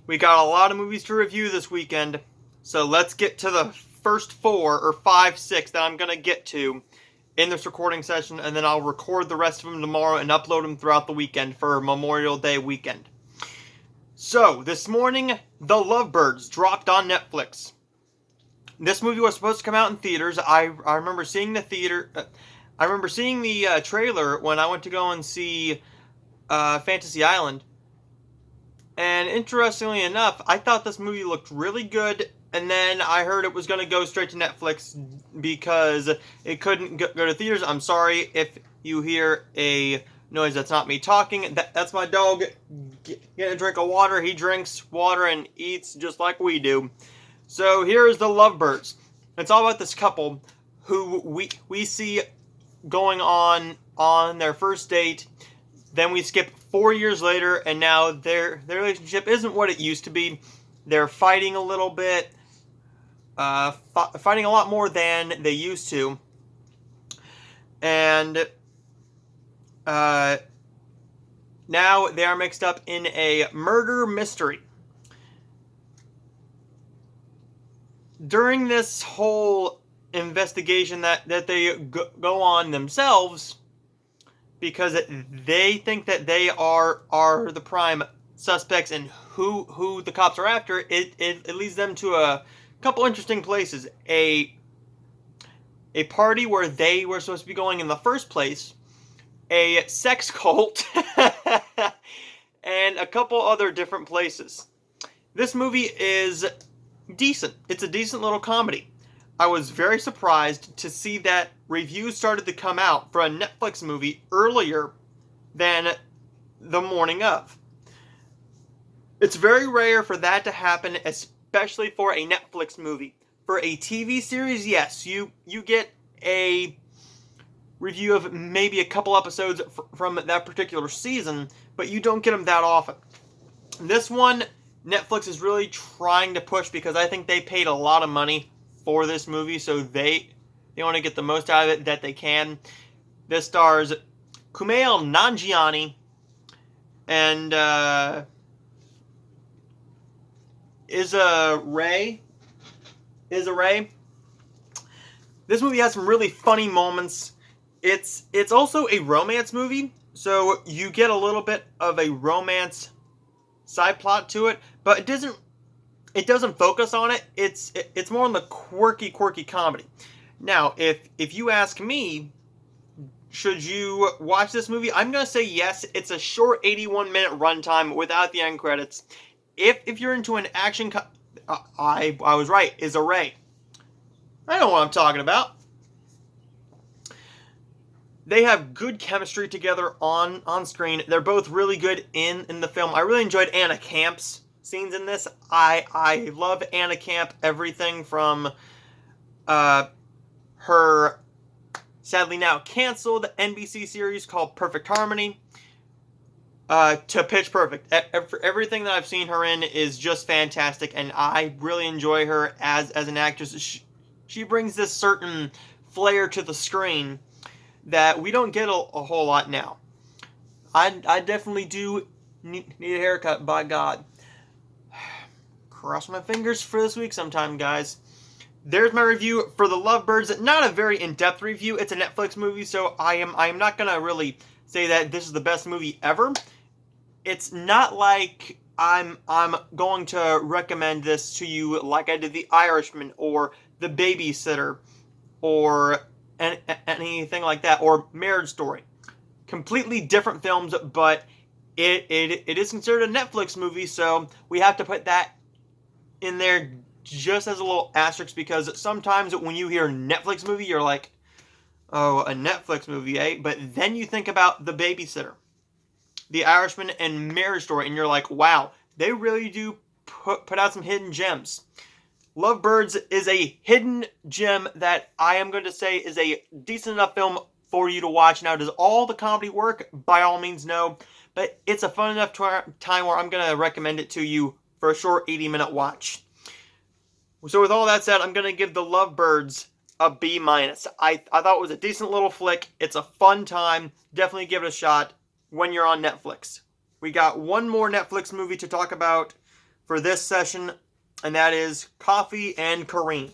We got a lot of movies to review this weekend, so let's get to the first four or five, six that I'm going to get to in this recording session, and then I'll record the rest of them tomorrow and upload them throughout the weekend for Memorial Day weekend. So, this morning, The Lovebirds dropped on Netflix. This movie was supposed to come out in theaters. I remember seeing the trailer when I went to go and see Fantasy Island. And interestingly enough, I thought this movie looked really good, and then I heard it was going to go straight to Netflix because it couldn't go to theaters. I'm sorry if you hear a noise. That's not me talking. That's my dog getting a drink of water. He drinks water and eats just like we do. So here's The Lovebirds. It's all about this couple who we see going on their first date. Then we skip 4 years later, and now their relationship isn't what it used to be. They're fighting a little bit, fighting a lot more than they used to. And now they are mixed up in a murder mystery. During this whole investigation that they go on themselves, because they think that they are the prime suspects and who the cops are after, it leads them to a couple interesting places. A party where they were supposed to be going in the first place, a sex cult, and a couple other different places. This movie is decent. It's a decent little comedy. I was very surprised to see that reviews started to come out for a Netflix movie earlier than the morning of. It's very rare for that to happen, especially for a Netflix movie. For a TV series, yes, you get a review of maybe a couple episodes from that particular season, but you don't get them that often. This one, Netflix is really trying to push because I think they paid a lot of money for this movie, so they want to get the most out of it that they can. This stars Kumail Nanjiani and Issa Rae. This movie has some really funny moments. It's also a romance movie, so you get a little bit of a romance side plot to it, but it doesn't focus on it. It's more on the quirky comedy. Now, if you ask me, should you watch this movie? I'm going to say yes. It's a short 81-minute runtime without the end credits. If you're into an action... I was right. Issa Rae. I know what I'm talking about. They have good chemistry together on screen. They're both really good in the film. I really enjoyed Anna Camp's scenes in this. I love Anna Camp. Everything from her sadly now canceled NBC series called Perfect Harmony to Pitch Perfect. Everything that I've seen her in is just fantastic, and I really enjoy her as an actress. She brings this certain flair to the screen that we don't get a whole lot now. I definitely do need a haircut, by God. Cross my fingers for this week sometime, guys. There's my review for The Lovebirds. Not a very in-depth review. It's a Netflix movie, so I am not going to really say that this is the best movie ever. It's not like I'm going to recommend this to you like I did The Irishman or The Babysitter or anything like that, or Marriage Story. Completely different films, but it is considered a Netflix movie, so we have to put that in there just as a little asterisk, because sometimes when you hear Netflix movie, you're like, oh, a Netflix movie, eh? But then you think about The Babysitter, The Irishman, and Marriage Story, and you're like, wow, they really do put out some hidden gems. Lovebirds is a hidden gem that I am going to say is a decent enough film for you to watch. Now, does all the comedy work? By all means, no. But it's a fun enough time where I'm going to recommend it to you for a short 80-minute watch. So with all that said, I'm going to give The Lovebirds a B-. I thought it was a decent little flick. It's a fun time. Definitely give it a shot when you're on Netflix. We got one more Netflix movie to talk about for this session, and that is Coffee and Kareem.